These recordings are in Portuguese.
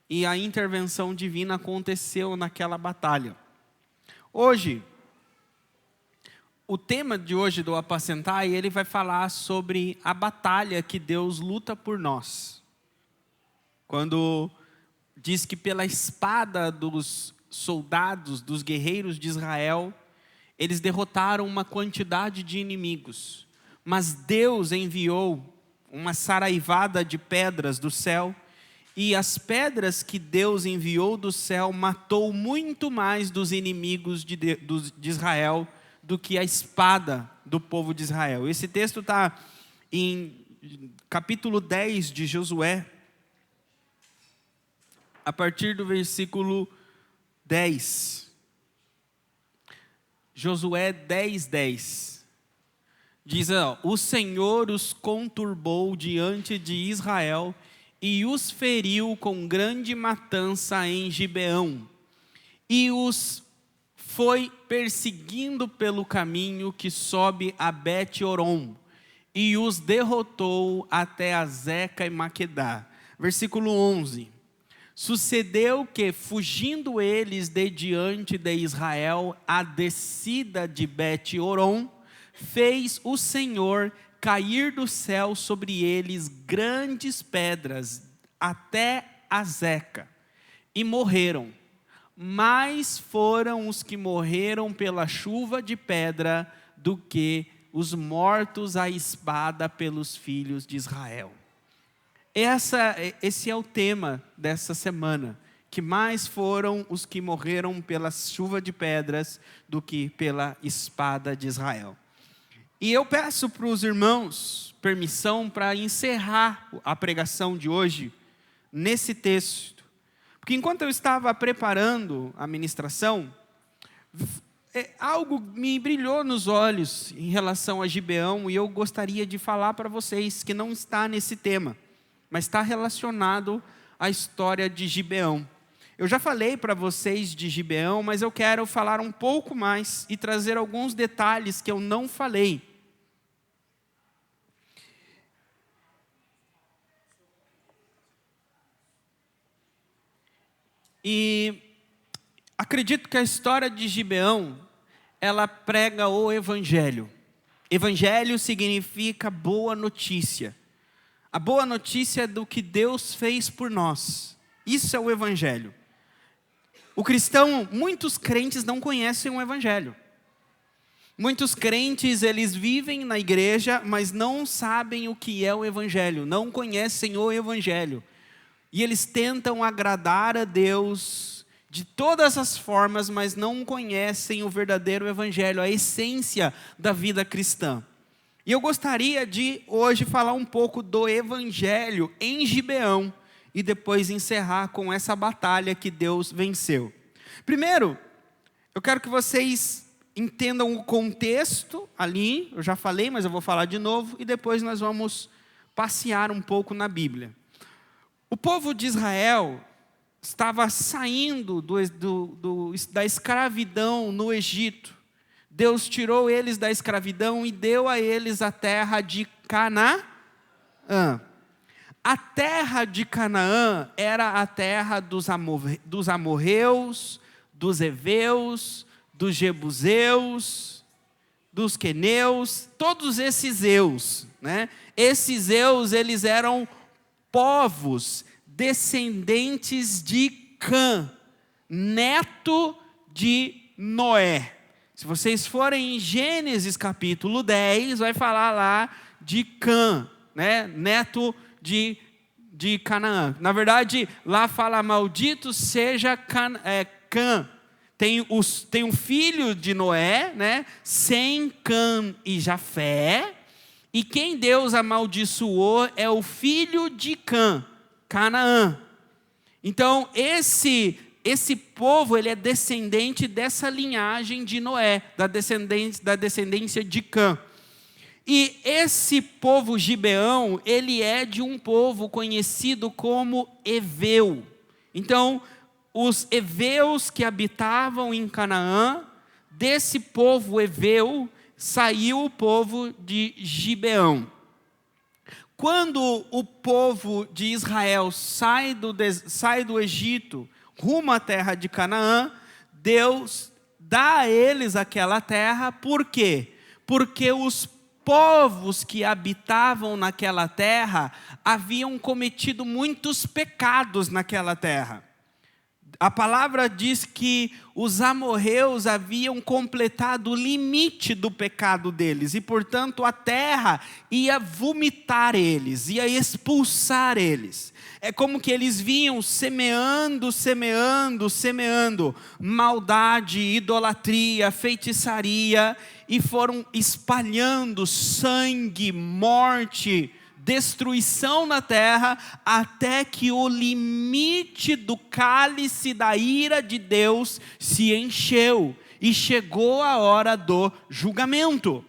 e a intervenção divina aconteceu naquela batalha. Hoje, o tema de hoje do Apacentai, ele vai falar sobre a batalha que Deus luta por nós. Quando diz que pela espada dos soldados, dos guerreiros de Israel, eles derrotaram uma quantidade de inimigos. Mas Deus enviou uma saraivada de pedras do céu, e as pedras que Deus enviou do céu matou muito mais dos inimigos de Israel do que a espada do povo de Israel. Esse texto está em capítulo 10 de Josué, a partir do versículo 10. Josué 10:10. Diz: o Senhor os conturbou diante de Israel e os feriu com grande matança em Gibeão, e os foi perseguindo pelo caminho que sobe a Bet-Horon, e os derrotou até Azeca e Maquedá. Versículo 11. Sucedeu que, fugindo eles de diante de Israel, a descida de Bet-Horon, fez o Senhor cair do céu sobre eles grandes pedras, até Azeca, e morreram. Mais foram os que morreram pela chuva de pedra do que os mortos à espada pelos filhos de Israel. Esse é o tema dessa semana, que mais foram os que morreram pela chuva de pedras do que pela espada de Israel. E eu peço para os irmãos permissão para encerrar a pregação de hoje nesse texto. Porque enquanto eu estava preparando a ministração, algo me brilhou nos olhos em relação a Gibeão, e eu gostaria de falar para vocês que não está nesse tema, mas está relacionado à história de Gibeão. Eu já falei para vocês de Gibeão, mas eu quero falar um pouco mais e trazer alguns detalhes que eu não falei. E acredito que a história de Gibeão, ela prega o Evangelho. Evangelho significa boa notícia. A boa notícia é do que Deus fez por nós. Isso é o Evangelho. O cristão, muitos crentes não conhecem o Evangelho. Muitos crentes, eles vivem na igreja, mas não sabem o que é o Evangelho. Não conhecem o Evangelho. E eles tentam agradar a Deus de todas as formas, mas não conhecem o verdadeiro Evangelho, a essência da vida cristã. E eu gostaria de hoje falar um pouco do Evangelho em Gibeão e depois encerrar com essa batalha que Deus venceu. Primeiro, eu quero que vocês entendam o contexto ali, eu já falei, mas eu vou falar de novo, e depois nós vamos passear um pouco na Bíblia. O povo de Israel estava saindo da escravidão no Egito. Deus tirou eles da escravidão e deu a eles a terra de Canaã. A terra de Canaã era a terra dos amorreus, dos heveus, dos jebuseus, dos queneus, todos esses eus, né? Esses eus, eles eram povos descendentes de Cã, neto de Noé. Se vocês forem em Gênesis capítulo 10, vai falar lá de Cã, né? Neto de Canaã. Na verdade, lá fala: maldito seja Cã. Tem um filho de Noé, né? Sem, Cã e Jafé. E quem Deus amaldiçoou é o filho de Cã, Canaã. Então, esse povo, ele é descendente dessa linhagem de Noé, da descendência de Cã. E esse povo Gibeão, ele é de um povo conhecido como Eveu. Então, os heveus que habitavam em Canaã, desse povo Eveu, saiu o povo de Gibeão. Quando o povo de Israel sai do Egito, rumo à terra de Canaã, Deus dá a eles aquela terra, por quê? Porque os povos que habitavam naquela terra haviam cometido muitos pecados naquela terra. A palavra diz que os amorreus haviam completado o limite do pecado deles e, portanto, a terra ia vomitar eles, ia expulsar eles. É como que eles vinham semeando maldade, idolatria, feitiçaria, e foram espalhando sangue, morte, destruição na terra, até que o limite do cálice da ira de Deus se encheu e chegou a hora do julgamento.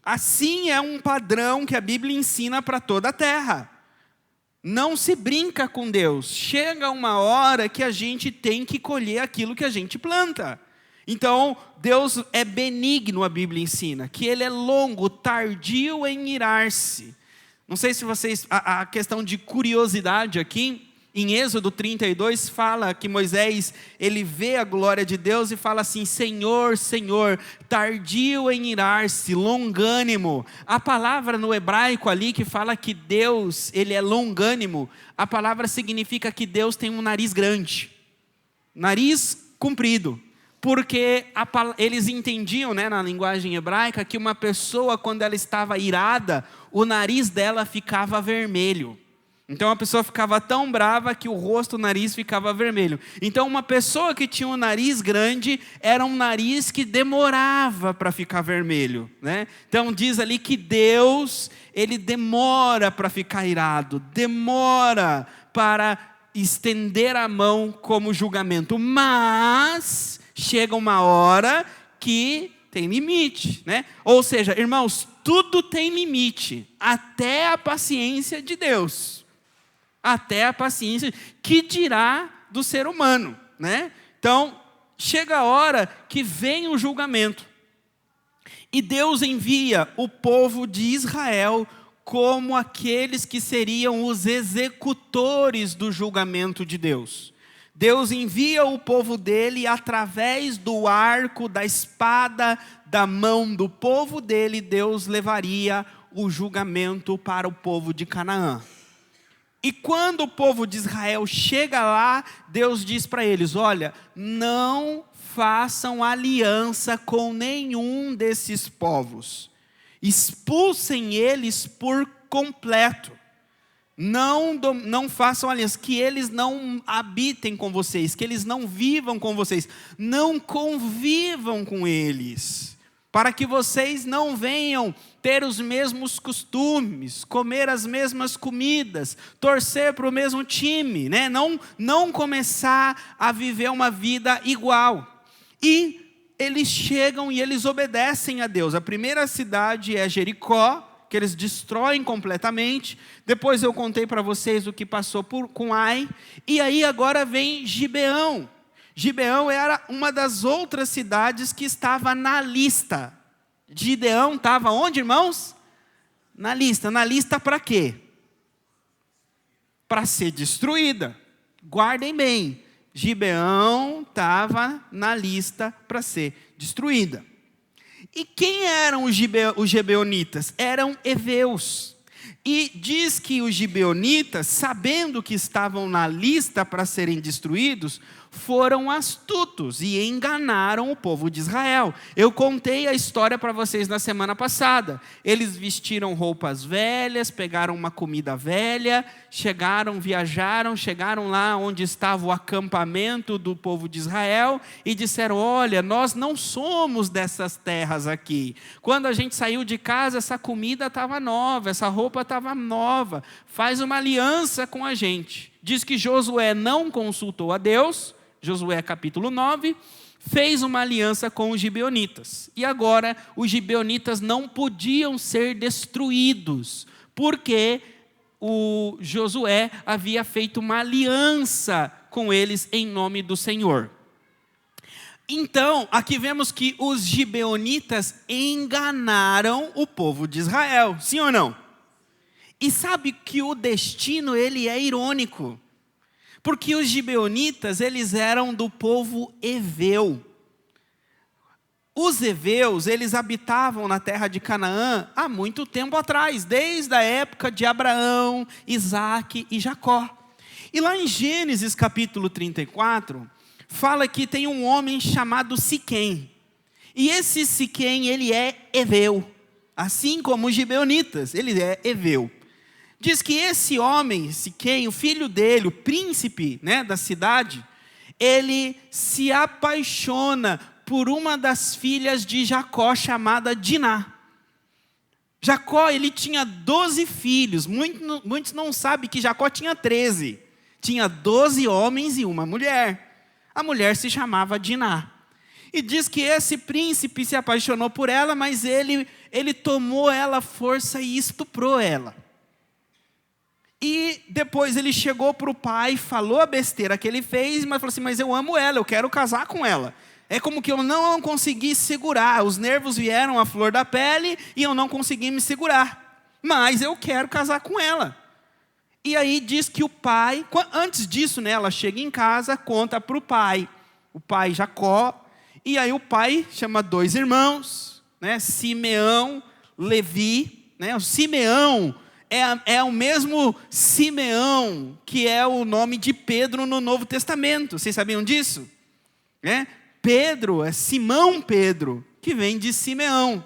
Assim é um padrão que a Bíblia ensina para toda a terra. Não se brinca com Deus. Chega uma hora que a gente tem que colher aquilo que a gente planta. Então, Deus é benigno, a Bíblia ensina, que Ele é longo, tardio em irar-se. Não sei se vocês, a questão de curiosidade aqui, em Êxodo 32, fala que Moisés, ele vê a glória de Deus e fala assim: Senhor, Senhor, tardio em irar-se, longânimo. A palavra no hebraico ali que fala que Deus, ele é longânimo, a palavra significa que Deus tem um nariz grande, nariz comprido. Porque eles entendiam, né, na linguagem hebraica, que uma pessoa, quando ela estava irada, o nariz dela ficava vermelho. Então a pessoa ficava tão brava que o rosto, o nariz ficava vermelho. Então uma pessoa que tinha um nariz grande, era um nariz que demorava para ficar vermelho, né? Então diz ali que Deus, ele demora para ficar irado, demora para estender a mão como julgamento, mas chega uma hora que tem limite, né? Ou seja, irmãos, tudo tem limite, até a paciência de Deus. Até a paciência, que dirá do ser humano, né? Então, chega a hora que vem o julgamento. E Deus envia o povo de Israel como aqueles que seriam os executores do julgamento de Deus. Deus envia o povo dele através do arco, da espada, da mão do povo dele. Deus levaria o julgamento para o povo de Canaã. E quando o povo de Israel chega lá, Deus diz para eles: olha, não façam aliança com nenhum desses povos. Expulsem eles por completo. Não façam aliança, que eles não habitem com vocês, que eles não vivam com vocês, não convivam com eles, para que vocês não venham ter os mesmos costumes, comer as mesmas comidas, torcer para o mesmo time, né? Não começar a viver uma vida igual. E eles chegam e eles obedecem a Deus. A primeira cidade é Jericó, que eles destroem completamente. Depois eu contei para vocês o que passou com Ai. E aí agora vem Gibeão. Gibeão era uma das outras cidades que estava na lista. Gideão estava onde, irmãos? Na lista. Na lista para quê? Para ser destruída. Guardem bem. Gibeão estava na lista para ser destruída. E quem eram os gibeonitas? Eram heveus. E diz que os gibeonitas, sabendo que estavam na lista para serem destruídos, foram astutos e enganaram o povo de Israel. Eu contei a história para vocês na semana passada. Eles vestiram roupas velhas, pegaram uma comida velha, viajaram, chegaram lá onde estava o acampamento do povo de Israel e disseram: olha, nós não somos dessas terras aqui. Quando a gente saiu de casa, essa comida estava nova, essa roupa estava nova, faz uma aliança com a gente. Diz que Josué não consultou a Deus, Josué capítulo 9, fez uma aliança com os gibeonitas. E agora os gibeonitas não podiam ser destruídos, porque o Josué havia feito uma aliança com eles em nome do Senhor. Então, aqui vemos que os gibeonitas enganaram o povo de Israel, sim ou não? E sabe que o destino, ele é irônico. Porque os gibeonitas, eles eram do povo heveu. Os heveus, eles habitavam na terra de Canaã há muito tempo atrás, desde a época de Abraão, Isaque e Jacó. E lá em Gênesis capítulo 34, fala que tem um homem chamado Siquém. E esse Siquém, ele é heveu, assim como os gibeonitas, ele é heveu. Diz que esse homem, Siquém, o filho dele, o príncipe, né, da cidade, ele se apaixona por uma das filhas de Jacó, chamada Diná. Jacó, ele tinha 12 filhos, muitos não sabem que Jacó tinha 13. Tinha 12 homens e uma mulher. A mulher se chamava Diná. E diz que esse príncipe se apaixonou por ela, mas ele tomou ela à força e estuprou ela. E depois ele chegou para o pai, falou a besteira que ele fez, mas falou assim, mas eu amo ela, eu quero casar com ela. É como que eu não consegui segurar, os nervos vieram à flor da pele e eu não consegui me segurar. Mas eu quero casar com ela. E aí diz que o pai, antes disso, né, ela chega em casa, conta para o pai Jacó, e aí o pai chama 2 irmãos, né, Simeão, Levi, né, o Simeão é o mesmo Simeão que é o nome de Pedro no Novo Testamento, vocês sabiam disso? Pedro é Simão Pedro, que vem de Simeão.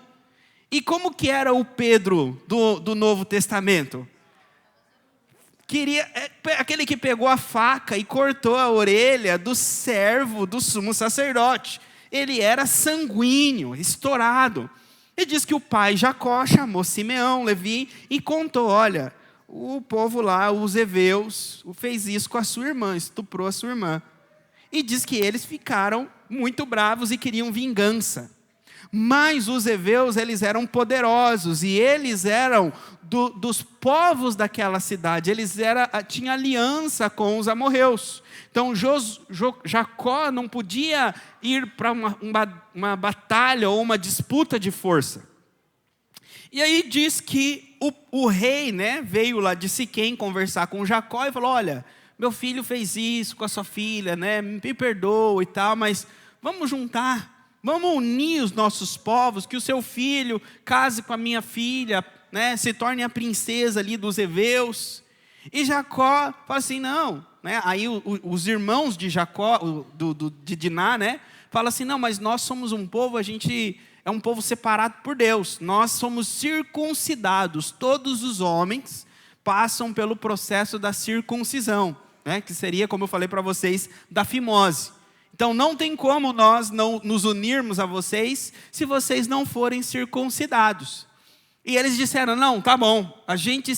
E como que era o Pedro do Novo Testamento? Aquele que pegou a faca e cortou a orelha do servo do sumo sacerdote. Ele era sanguíneo, estourado. E diz que o pai Jacó chamou Simeão, Levi, e contou, olha, o povo lá, os heveus, fez isso com a sua irmã, estuprou a sua irmã. E diz que eles ficaram muito bravos e queriam vingança. Mas os heveus, eles eram poderosos e eles eram dos povos daquela cidade. Eles tinham aliança com os amorreus. Então Jacó não podia ir para uma batalha ou uma disputa de força. E aí diz que o rei, né, veio lá de Siquém conversar com Jacó e falou, olha, meu filho fez isso com a sua filha, né, me perdoa e tal, mas vamos juntar, vamos unir os nossos povos, que o seu filho case com a minha filha, né, se torne a princesa ali dos heveus. E Jacó fala assim, não, né, aí os irmãos de Jacó, de Diná, né, falam assim, não, mas nós somos um povo, a gente é um povo separado por Deus, nós somos circuncidados, todos os homens passam pelo processo da circuncisão, né, que seria, como eu falei para vocês, da fimose. Então não tem como nós não nos unirmos a vocês, se vocês não forem circuncidados. E eles disseram, não, tá bom, a gente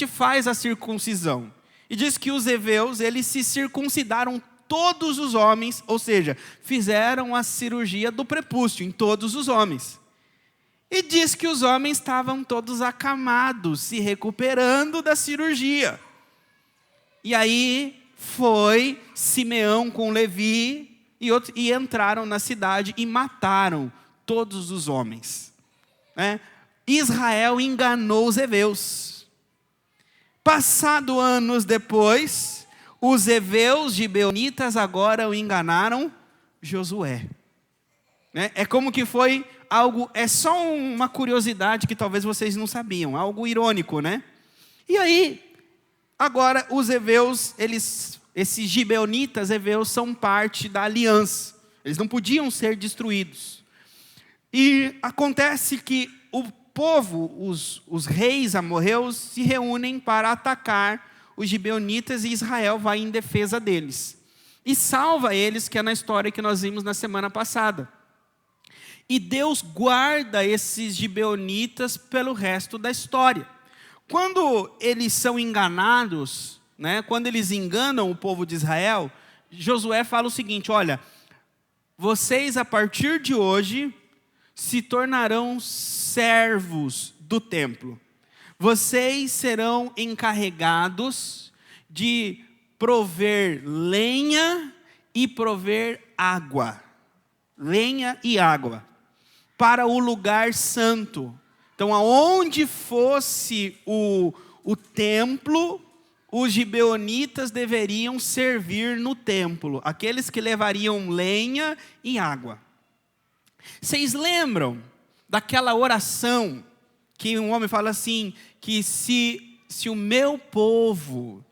faz a circuncisão. E diz que os heveus, eles se circuncidaram todos os homens, ou seja, fizeram a cirurgia do prepúcio em todos os homens. E diz que os homens estavam todos acamados, se recuperando da cirurgia. E aí foi Simeão com Levi e entraram na cidade e mataram todos os homens. Israel enganou os heveus. Passado anos depois, os heveus gibeonitas agora o enganaram Josué. É como que foi algo, é só uma curiosidade que talvez vocês não sabiam, algo irônico, né? E aí, agora os heveus, esses gibeonitas heveus são parte da aliança. Eles não podiam ser destruídos. E acontece que o povo, os reis amorreus, se reúnem para atacar os gibeonitas e Israel vai em defesa deles. E salva eles, que é na história que nós vimos na semana passada. E Deus guarda esses gibeonitas pelo resto da história. Quando eles são enganados, né, quando eles enganam o povo de Israel, Josué fala o seguinte, olha, vocês a partir de hoje se tornarão servos do templo. Vocês serão encarregados de prover lenha e prover água. Lenha e água. Para o lugar santo. Então, aonde fosse o o templo, os gibeonitas deveriam servir no templo, aqueles que levariam lenha e água. Vocês lembram daquela oração que um homem fala assim, que se o meu povo,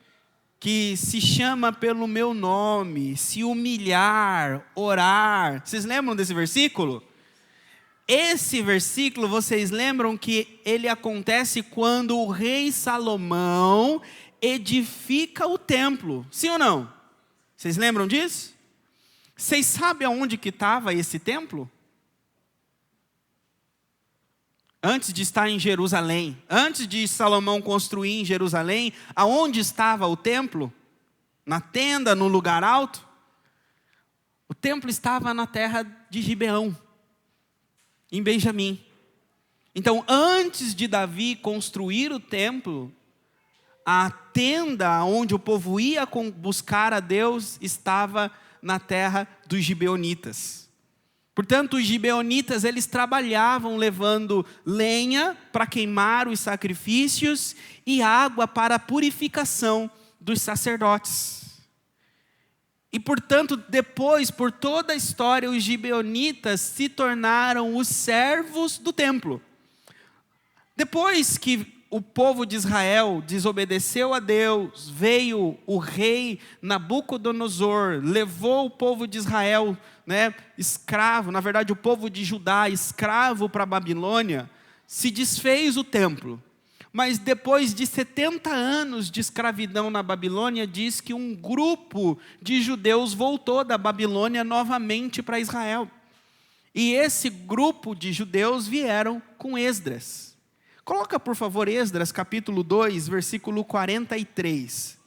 que se chama pelo meu nome, se humilhar, orar. Vocês lembram desse versículo? Esse versículo, vocês lembram que ele acontece quando o rei Salomão edifica o templo. Sim ou não? Vocês lembram disso? Vocês sabem aonde que estava esse templo? Antes de estar em Jerusalém, antes de Salomão construir em Jerusalém, aonde estava o templo? Na tenda, no lugar alto? O templo estava na terra de Gibeão, em Benjamim. Então, antes de Davi construir o templo, a tenda onde o povo ia buscar a Deus estava na terra dos gibeonitas. Portanto, os gibeonitas, eles trabalhavam levando lenha para queimar os sacrifícios e água para a purificação dos sacerdotes. E, portanto, depois, por toda a história, os gibeonitas se tornaram os servos do templo. Depois que o povo de Israel desobedeceu a Deus, veio o rei Nabucodonosor, levou o povo de Israel, escravo, na verdade o povo de Judá, escravo para a Babilônia, se desfez o templo. Mas depois de 70 anos de escravidão na Babilônia, diz que um grupo de judeus voltou da Babilônia novamente para Israel. E esse grupo de judeus vieram com Esdras. Coloca, por favor, Esdras, capítulo 2, versículo 43.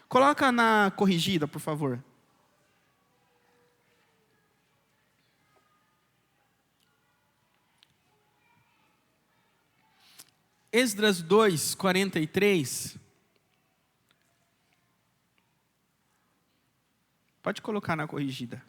Coloca na corrigida, por favor. Esdras 2, 43. Pode colocar na corrigida.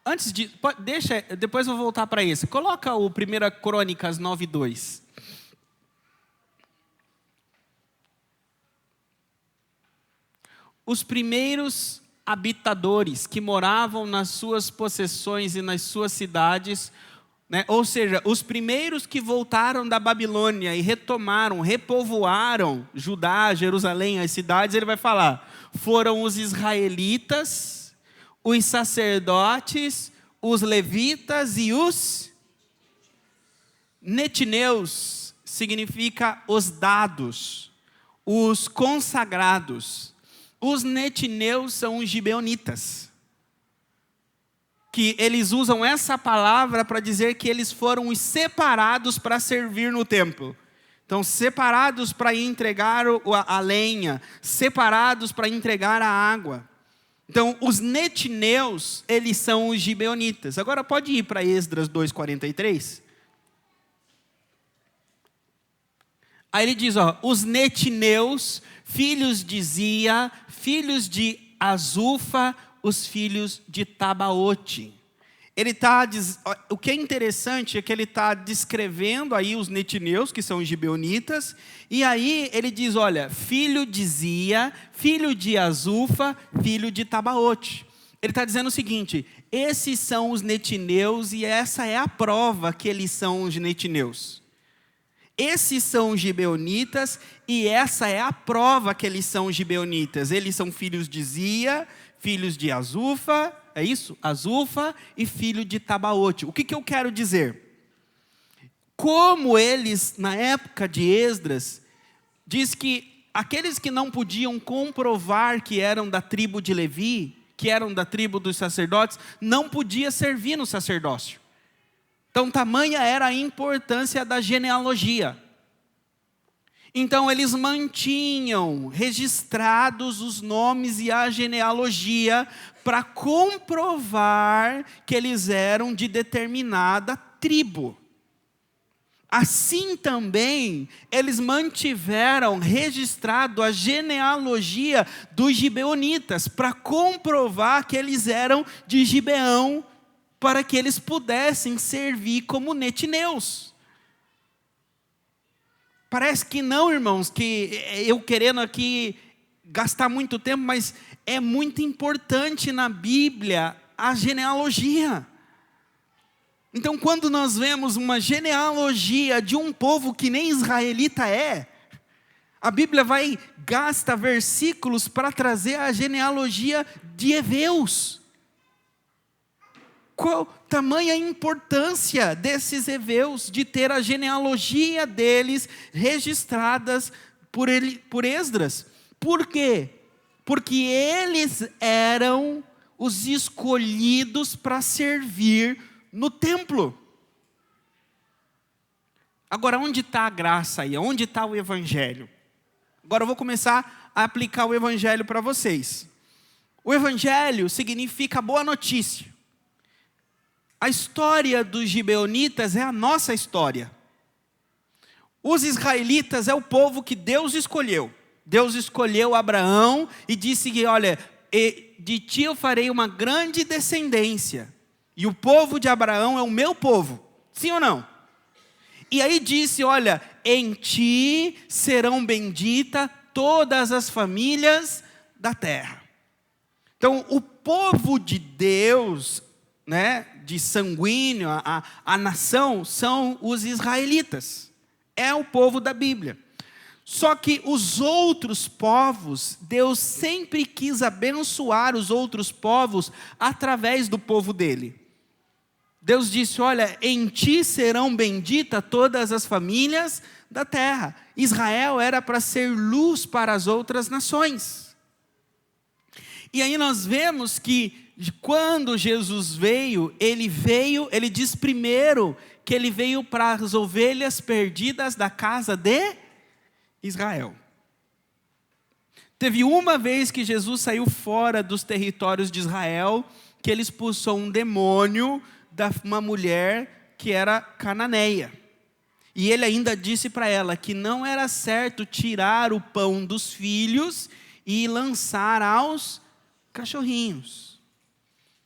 Antes de... Deixa, depois eu vou voltar para esse. Coloca o 1 Crônicas 9, 2. Os primeiros habitadores que moravam nas suas possessões e nas suas cidades, ou seja, os primeiros que voltaram da Babilônia e retomaram, repovoaram Judá, Jerusalém, as cidades, ele vai falar, foram os israelitas, os sacerdotes, os levitas e os netineus, significa os dados, os consagrados. Os netineus são os gibeonitas, que eles usam essa palavra para dizer que eles foram os separados para servir no templo. Então, separados para entregar a lenha, separados para entregar a água. Então, os netineus, eles são os gibeonitas. Agora pode ir para Esdras 2:43. Aí ele diz, os netineus, filhos de Zia, filhos de Azufa, os filhos de Tabaote. O que é interessante é que ele está descrevendo aí os netineus, que são os gibeonitas, e aí ele diz, olha, filho de Zia, filho de Azufa, filho de Tabaote. Ele está dizendo o seguinte, esses são os netineus e essa é a prova que eles são os netineus. Esses são os gibeonitas e essa é a prova que eles são os gibeonitas. Eles são filhos de Zia, filhos de Azufa, é isso? Azufa e filho de Tabaote. O que eu quero dizer? Como eles, na época de Esdras, diz que aqueles que não podiam comprovar que eram da tribo de Levi, que eram da tribo dos sacerdotes, não podia servir no sacerdócio. Então, tamanha era a importância da genealogia. Então, eles mantinham registrados os nomes e a genealogia para comprovar que eles eram de determinada tribo. Assim também, eles mantiveram registrado a genealogia dos gibeonitas, para comprovar que eles eram de Gibeão, para que eles pudessem servir como netineus. Parece que não, irmãos, que eu querendo aqui gastar muito tempo, mas é muito importante na Bíblia a genealogia. Então, quando nós vemos uma genealogia de um povo que nem israelita é, a Bíblia gasta versículos para trazer a genealogia de heveus. Qual tamanha importância desses heveus de ter a genealogia deles registradas por Esdras? Por quê? Porque eles eram os escolhidos para servir no templo. Agora, onde está a graça aí? Onde está o evangelho? Agora eu vou começar a aplicar o evangelho para vocês. O evangelho significa boa notícia. A história dos gibeonitas é a nossa história. Os israelitas é o povo que Deus escolheu. Deus escolheu Abraão e disse que, olha, de ti eu farei uma grande descendência. E o povo de Abraão é o meu povo. Sim ou não? E aí disse, olha, em ti serão benditas todas as famílias da terra. Então, o povo de Deus, né, de sanguíneo, a nação, são os israelitas. É o povo da Bíblia. Só que os outros povos, Deus sempre quis abençoar os outros povos através do povo dele. Deus disse, olha, em ti serão benditas todas as famílias da terra. Israel era para ser luz para as outras nações. E aí nós vemos que quando Jesus veio, ele diz primeiro que ele veio para as ovelhas perdidas da casa de Israel. Teve uma vez que Jesus saiu fora dos territórios de Israel, que ele expulsou um demônio de uma mulher que era cananeia. E ele ainda disse para ela que não era certo tirar o pão dos filhos e lançar aos cachorrinhos.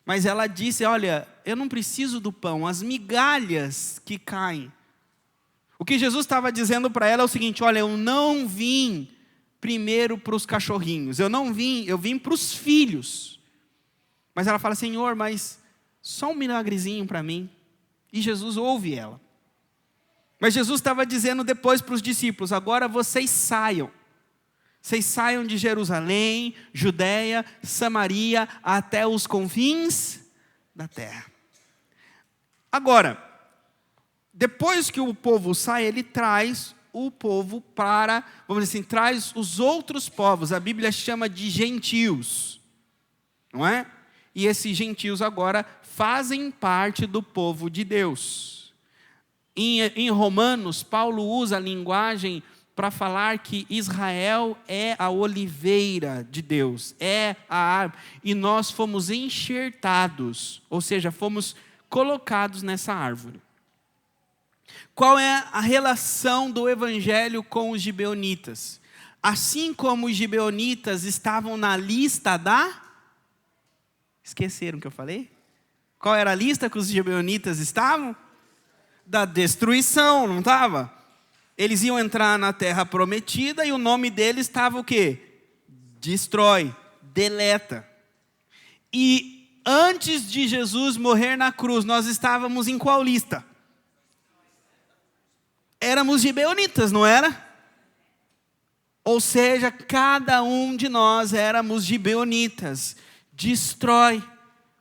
Mas ela disse, olha, eu não preciso do pão, as migalhas que caem. O que Jesus estava dizendo para ela é o seguinte, olha, eu não vim primeiro para os cachorrinhos, eu vim para os filhos. Mas ela fala, Senhor, mas só um milagrezinho para mim. E Jesus ouve ela. Mas Jesus estava dizendo depois para os discípulos, agora vocês saiam. Vocês saiam de Jerusalém, Judeia, Samaria, até os confins da terra. Agora, depois que o povo sai, ele traz o povo para, vamos dizer assim, traz os outros povos. A Bíblia chama de gentios, não é? E esses gentios agora fazem parte do povo de Deus. Em Romanos, Paulo usa a linguagem para falar que Israel é a oliveira de Deus, é a árvore, e nós fomos enxertados, ou seja, fomos colocados nessa árvore. Qual é a relação do evangelho com os gibeonitas? Assim como os gibeonitas estavam na lista da... Esqueceram o que eu falei? Qual era a lista que os gibeonitas estavam? Da destruição, não estava? Eles iam entrar na terra prometida e o nome deles estava o quê? Destrói, deleta. E antes de Jesus morrer na cruz, nós estávamos em qual lista? Éramos gibeonitas, não era? Ou seja, cada um de nós éramos gibeonitas. Destrói.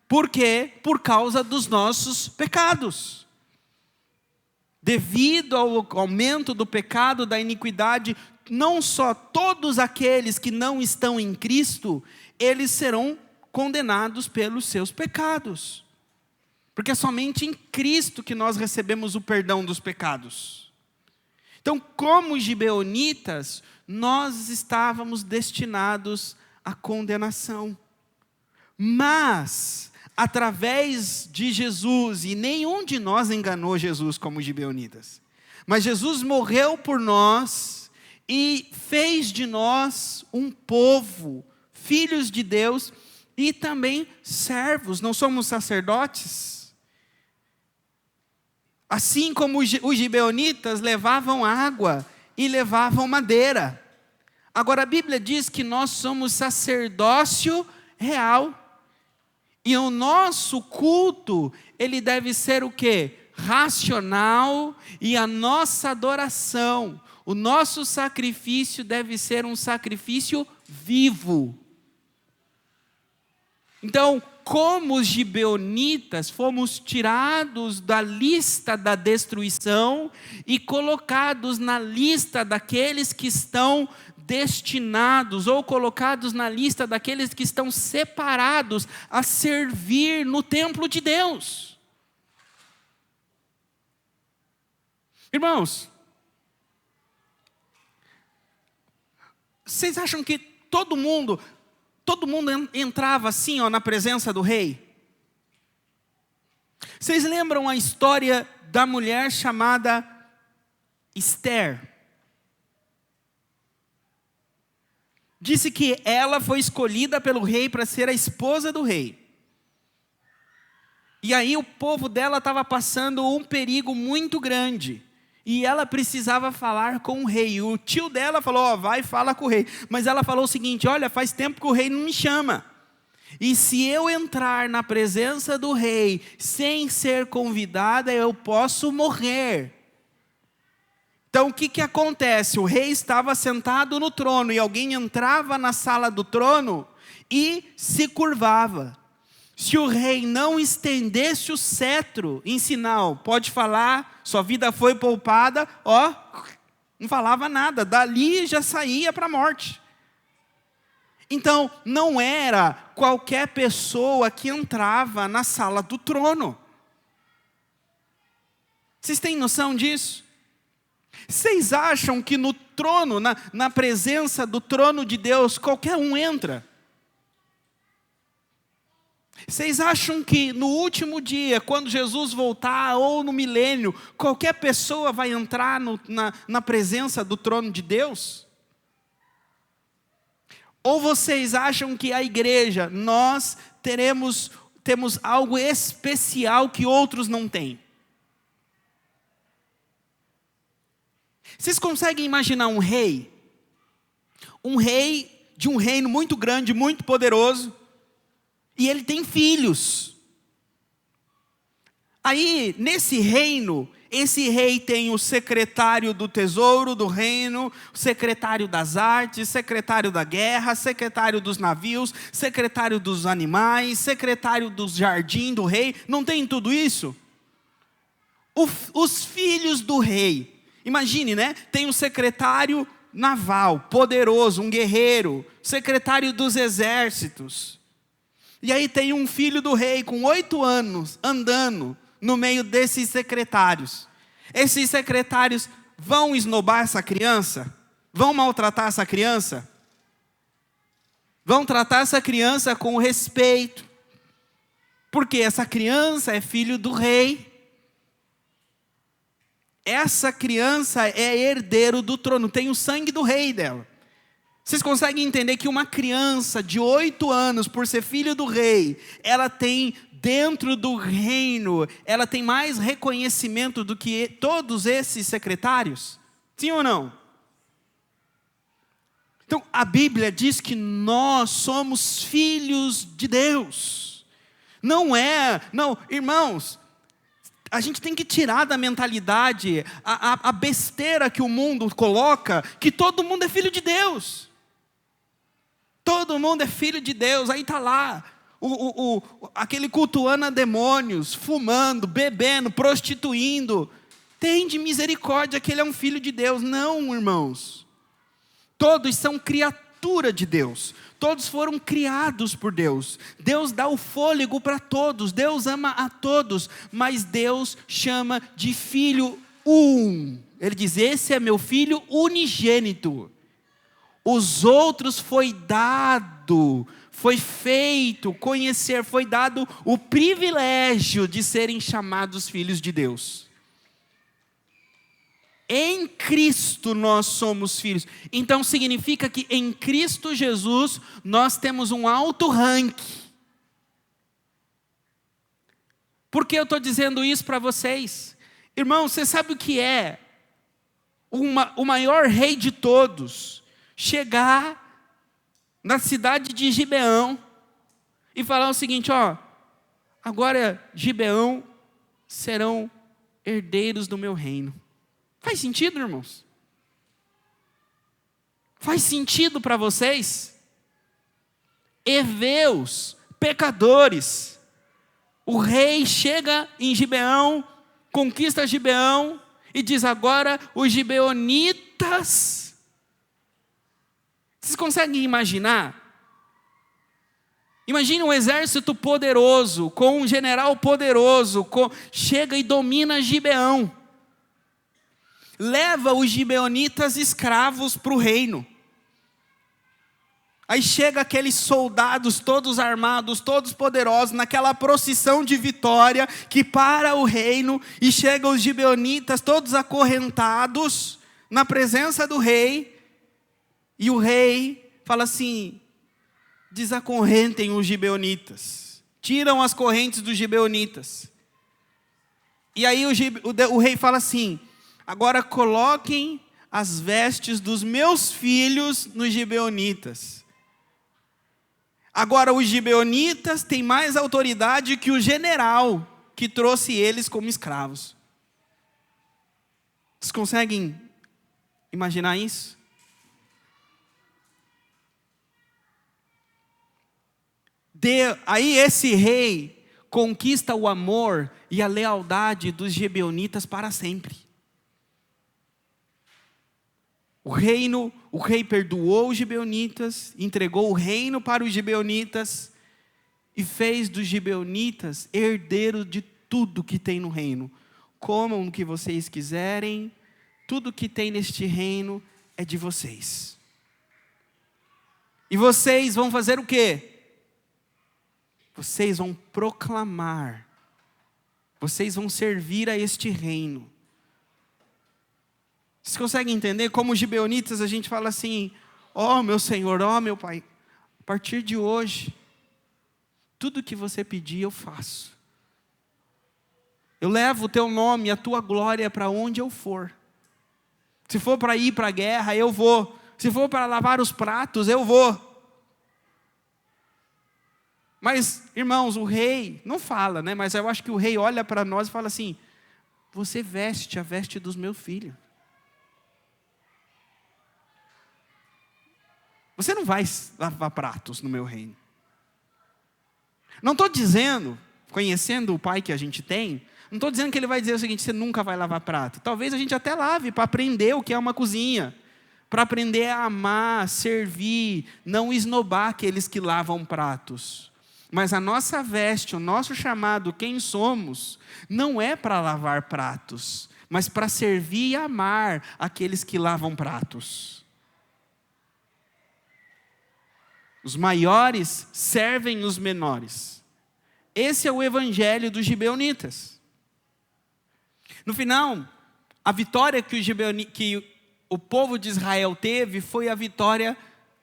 Por quê? Por causa dos nossos pecados. Devido ao aumento do pecado, da iniquidade, não só todos aqueles que não estão em Cristo, eles serão condenados pelos seus pecados. Porque é somente em Cristo que nós recebemos o perdão dos pecados. Então, como gibeonitas, nós estávamos destinados à condenação. Mas, através de Jesus, e nenhum de nós enganou Jesus como gibeonitas. Mas Jesus morreu por nós e fez de nós um povo, filhos de Deus e também servos. Não somos sacerdotes? Assim como os gibeonitas levavam água e levavam madeira. Agora a Bíblia diz que nós somos sacerdócio real. E o nosso culto, ele deve ser o quê? Racional, e a nossa adoração, o nosso sacrifício deve ser um sacrifício vivo. Então, como os gibeonitas, fomos tirados da lista da destruição e colocados na lista daqueles que estão destinados, ou colocados na lista daqueles que estão separados a servir no templo de Deus. Irmãos, vocês acham que todo mundo entrava assim, ó, na presença do rei? Vocês lembram a história da mulher chamada Esther? Disse que ela foi escolhida pelo rei para ser a esposa do rei. E aí o povo dela estava passando um perigo muito grande. E ela precisava falar com o rei. E o tio dela falou, ó, vai, fala com o rei. Mas ela falou o seguinte, olha, faz tempo que o rei não me chama. E se eu entrar na presença do rei sem ser convidada, eu posso morrer. Então o que acontece? O rei estava sentado no trono e alguém entrava na sala do trono e se curvava. Se o rei não estendesse o cetro em sinal, pode falar, sua vida foi poupada, ó, não falava nada, dali já saía para a morte. Então, não era qualquer pessoa que entrava na sala do trono. Vocês têm noção disso? Vocês acham que no trono, na presença do trono de Deus, qualquer um entra? Vocês acham que no último dia, quando Jesus voltar, ou no milênio, qualquer pessoa vai entrar na presença do trono de Deus? Ou vocês acham que a igreja, nós temos algo especial que outros não têm? Vocês conseguem imaginar um rei? Um rei de um reino muito grande, muito poderoso, e ele tem filhos. Aí, nesse reino, esse rei tem o secretário do tesouro do reino, o secretário das artes, secretário da guerra, secretário dos navios, secretário dos animais, secretário do jardim do rei. Não tem tudo isso? Os filhos do rei. Imagine, né? Tem um secretário naval, poderoso, um guerreiro, secretário dos exércitos. E aí tem um filho do rei com 8 anos andando no meio desses secretários. Esses secretários vão esnobar essa criança? Vão maltratar essa criança? Vão tratar essa criança com respeito. Porque essa criança é filho do rei. Essa criança é herdeiro do trono, tem o sangue do rei dela. Vocês conseguem entender que uma criança de 8 anos, por ser filho do rei, ela tem dentro do reino, ela tem mais reconhecimento do que todos esses secretários? Sim ou não? Então, a Bíblia diz que nós somos filhos de Deus. Não, irmãos, a gente tem que tirar da mentalidade a besteira que o mundo coloca, que todo mundo é filho de Deus. Todo mundo é filho de Deus. Aí está lá, aquele cultuando a demônios, fumando, bebendo, prostituindo. Tem de misericórdia que ele é um filho de Deus. Não, irmãos. Todos são criatura de Deus. Todos foram criados por Deus. Deus dá o fôlego para todos. Deus ama a todos. Mas Deus chama de filho um. Ele diz, esse é meu filho unigênito. Os outros foi dado, foi feito conhecer, foi dado o privilégio de serem chamados filhos de Deus. Em Cristo nós somos filhos. Então significa que em Cristo Jesus nós temos um alto ranking. Por que eu estou dizendo isso para vocês? Irmão, você sabe o que é o maior rei de todos chegar na cidade de Gibeão e falar o seguinte, ó, agora Gibeão serão herdeiros do meu reino. Faz sentido, irmãos? Faz sentido para vocês? Heveus, pecadores. O rei chega em Gibeão, conquista Gibeão e diz agora os gibeonitas. Vocês conseguem imaginar? Imagine um exército poderoso, com um general poderoso, chega e domina Gibeão. Leva os gibeonitas escravos para o reino. Aí chega aqueles soldados todos armados, todos poderosos, naquela procissão de vitória que para o reino, e chegam os gibeonitas todos acorrentados na presença do rei, e o rei fala assim, desacorrentem os gibeonitas, tiram as correntes dos gibeonitas. E aí o rei fala assim, agora coloquem as vestes dos meus filhos nos gibeonitas. Agora os gibeonitas têm mais autoridade que o general que trouxe eles como escravos. Vocês conseguem imaginar isso? Aí esse rei conquista o amor e a lealdade dos gibeonitas para sempre. O rei perdoou os gibeonitas, entregou o reino para os gibeonitas e fez dos gibeonitas herdeiros de tudo que tem no reino. Comam o que vocês quiserem, tudo que tem neste reino é de vocês. E vocês vão fazer o quê? Vocês vão proclamar, vocês vão servir a este reino. Vocês conseguem entender como os gibeonitas a gente fala assim, ó meu Senhor, ó meu Pai, a partir de hoje, tudo que você pedir eu faço. Eu levo o teu nome, a tua glória para onde eu for. Se for para ir para a guerra, eu vou. Se for para lavar os pratos, eu vou. Mas, irmãos, o rei, não fala, né? Mas eu acho que o rei olha para nós e fala assim, você veste a veste dos meus filhos. Você não vai lavar pratos no meu reino. Não estou dizendo, conhecendo o pai que a gente tem, não estou dizendo que ele vai dizer o seguinte, você nunca vai lavar prato. Talvez a gente até lave para aprender o que é uma cozinha. Para aprender a amar, servir, não esnobar aqueles que lavam pratos. Mas a nossa veste, o nosso chamado, quem somos, não é para lavar pratos, mas para servir e amar aqueles que lavam pratos. Os maiores servem os menores. Esse é o evangelho dos gibeonitas. No final, a vitória que o povo de Israel teve foi a vitória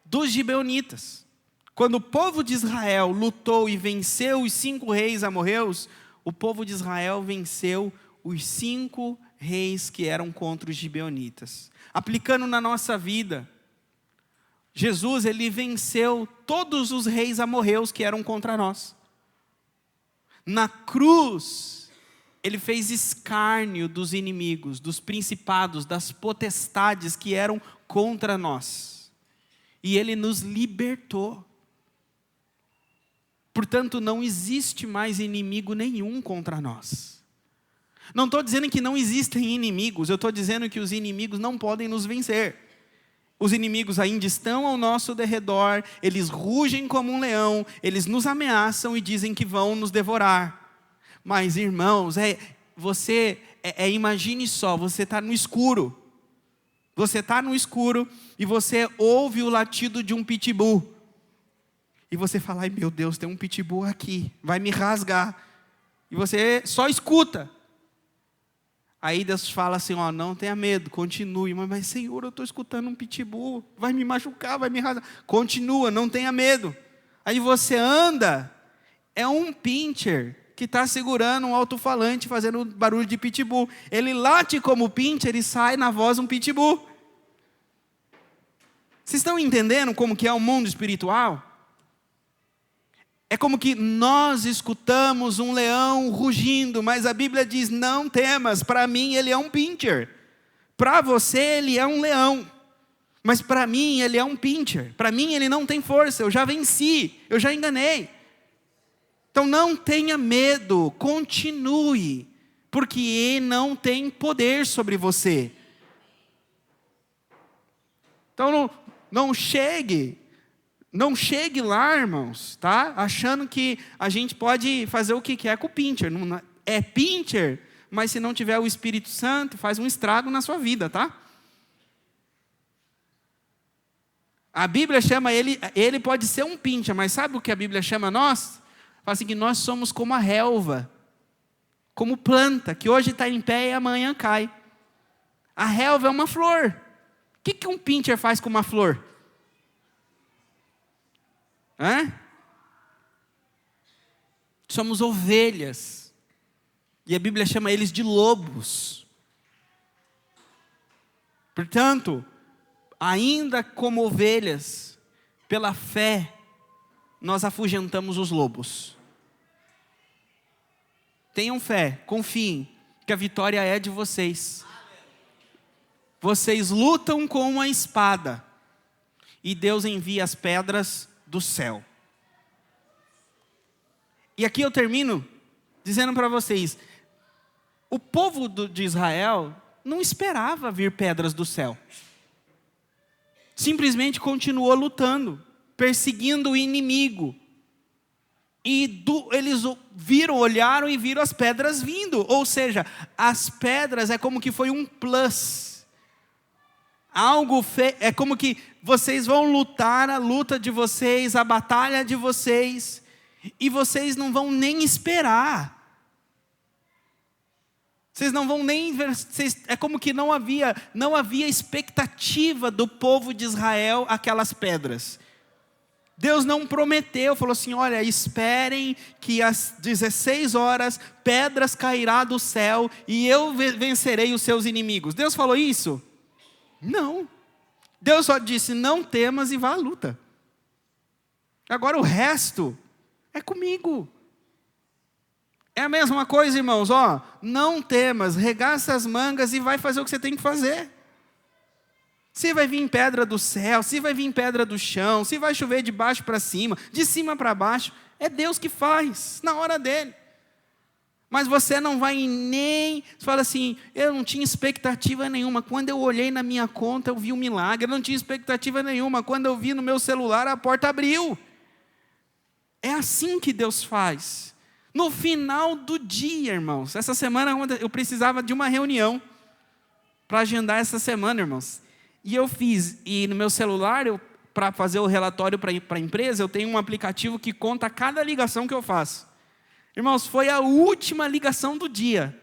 dos gibeonitas. Quando o povo de Israel lutou e venceu os 5 reis amorreus, o povo de Israel venceu os 5 reis que eram contra os gibeonitas. Aplicando na nossa vida, Jesus, ele venceu todos os reis amorreus que eram contra nós. Na cruz, ele fez escárnio dos inimigos, dos principados, das potestades que eram contra nós. E ele nos libertou. Portanto, não existe mais inimigo nenhum contra nós. Não estou dizendo que não existem inimigos, eu estou dizendo que os inimigos não podem nos vencer. Os inimigos ainda estão ao nosso derredor, eles rugem como um leão, eles nos ameaçam e dizem que vão nos devorar. Mas, irmãos, imagine só, você está no escuro. Você está no escuro e você ouve o latido de um pitbull. E você fala, ai meu Deus, tem um pitbull aqui, vai me rasgar. E você só escuta. Aí Deus fala assim, ó, não tenha medo, continue. Mas Senhor, eu estou escutando um pitbull, vai me machucar, vai me rasgar. Continua, não tenha medo. Aí você anda, é um pincher que está segurando um alto-falante, fazendo barulho de pitbull. Ele late como pincher e sai na voz um pitbull. Vocês estão entendendo como que é o mundo espiritual? É como que nós escutamos um leão rugindo, mas a Bíblia diz, não temas, para mim ele é um pincher. Para você ele é um leão, mas para mim ele é um pincher. Para mim ele não tem força, eu já venci, eu já enganei. Então não tenha medo, continue, porque ele não tem poder sobre você. Então não chegue lá, irmãos, tá? Achando que a gente pode fazer o que quer com o pincher. Não, é pincher, mas se não tiver o Espírito Santo, faz um estrago na sua vida, tá? A Bíblia chama ele pode ser um pincher, mas sabe o que a Bíblia chama nós? Fala assim que nós somos como a relva, como planta, que hoje está em pé e amanhã cai. A relva é uma flor. O que um pincher faz com uma flor? Somos ovelhas. E a Bíblia chama eles de lobos. Portanto, ainda como ovelhas, pela fé, nós afugentamos os lobos. Tenham fé, confiem, que a vitória é de vocês. Vocês lutam com uma espada, e Deus envia as pedras do céu. E aqui eu termino dizendo para vocês, o povo de Israel não esperava vir pedras do céu. Simplesmente continuou lutando, perseguindo o inimigo. E eles olharam e viram as pedras vindo. Ou seja, as pedras é como que foi um plus. É como que vocês vão lutar a luta de vocês, a batalha de vocês, e vocês não vão nem esperar. Vocês não vão nem ver, é como que não havia expectativa do povo de Israel aquelas pedras. Deus não prometeu, falou assim, olha, esperem que às 16 horas pedras cairá do céu e eu vencerei os seus inimigos. Deus falou isso? Não. Deus só disse, não temas e vá à luta. Agora o resto é comigo. É a mesma coisa, irmãos, não temas, regaça as mangas e vai fazer o que você tem que fazer. Se vai vir pedra do céu, se vai vir pedra do chão, se vai chover de baixo para cima, de cima para baixo, é Deus que faz, na hora dele. Mas você não vai nem, você fala assim, eu não tinha expectativa nenhuma, quando eu olhei na minha conta eu vi um milagre, eu não tinha expectativa nenhuma, quando eu vi no meu celular a porta abriu. É assim que Deus faz. No final do dia, irmãos, essa semana eu precisava de uma reunião, para agendar essa semana, irmãos. E eu fiz, e no meu celular, para fazer o relatório para a empresa, eu tenho um aplicativo que conta cada ligação que eu faço. Irmãos, foi a última ligação do dia.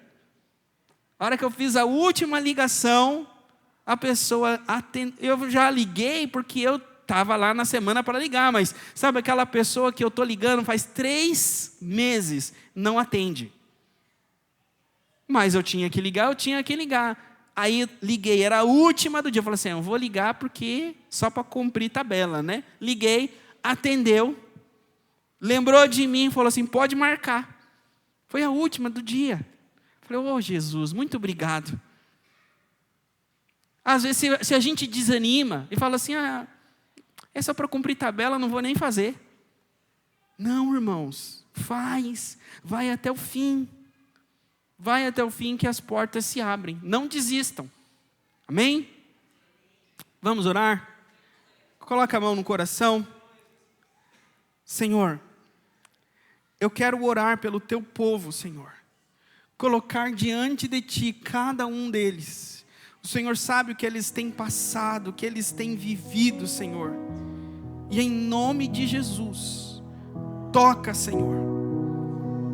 A hora que eu fiz a última ligação, a pessoa atendeu. Eu já liguei porque eu estava lá na semana para ligar, mas sabe aquela pessoa que eu estou ligando faz 3 meses, não atende. Mas eu tinha que ligar. Aí liguei, era a última do dia. Eu falei assim, eu vou ligar porque só para cumprir tabela, né? Liguei, atendeu. Lembrou de mim, falou assim, pode marcar. Foi a última do dia. Falei, Jesus, muito obrigado. Às vezes, se a gente desanima e fala assim, é só para cumprir tabela, não vou nem fazer. Não, irmãos, vai até o fim. Vai até o fim que as portas se abrem. Não desistam. Amém? Vamos orar? Coloca a mão no coração. Senhor, eu quero orar pelo teu povo, Senhor. Colocar diante de ti cada um deles. O Senhor sabe o que eles têm passado, o que eles têm vivido, Senhor. E em nome de Jesus, toca, Senhor.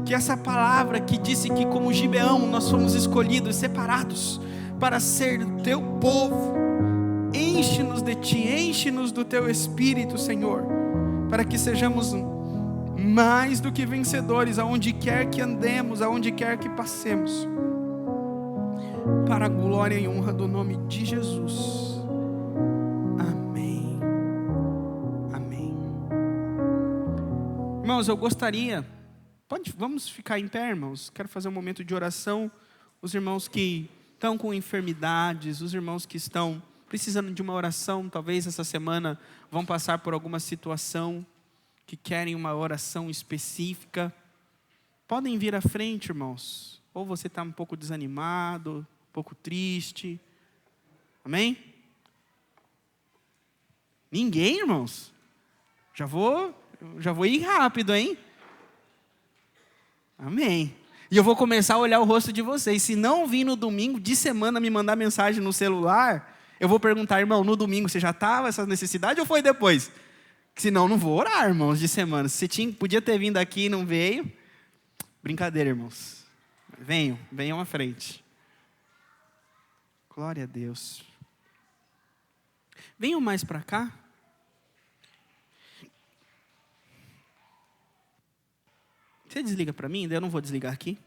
que essa palavra que disse que como Gibeão nós fomos escolhidos, separados para ser teu povo, enche-nos de ti, enche-nos do teu Espírito, Senhor, para que sejamos mais do que vencedores, aonde quer que andemos, aonde quer que passemos, para a glória e honra do nome de Jesus. Amém. Amém. Irmãos, eu gostaria, vamos ficar em pé, irmãos? Quero fazer um momento de oração. Os irmãos que estão com enfermidades, os irmãos que estão precisando de uma oração, talvez essa semana vão passar por alguma situação que querem uma oração específica, podem vir à frente, irmãos. Ou você está um pouco desanimado, um pouco triste. Amém? Ninguém, irmãos? Já vou ir rápido, hein? Amém. E eu vou começar a olhar o rosto de vocês. Se não vir no domingo de semana me mandar mensagem no celular, eu vou perguntar, irmão, no domingo você já estava essa necessidade ou foi depois? Senão não vou orar, irmãos, de semana. Se você podia ter vindo aqui e não veio, brincadeira, irmãos. Venham à frente. Glória a Deus. Venham mais para cá. Você desliga para mim, daí eu não vou desligar aqui.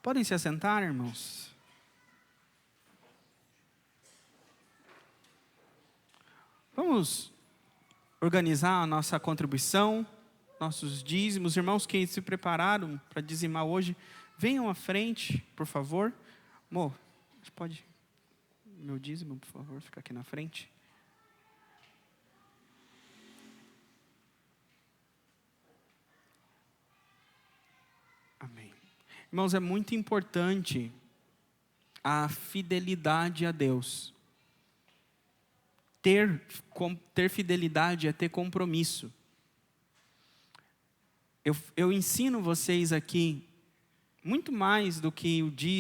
Podem se assentar, irmãos? Vamos organizar a nossa contribuição, nossos dízimos. Irmãos que se prepararam para dizimar hoje, venham à frente, por favor. Amor, pode, meu dízimo, por favor, fica aqui na frente. Amém. Irmãos, é muito importante a fidelidade a Deus. Ter fidelidade é ter compromisso. Eu ensino vocês aqui muito mais do que o dízimo.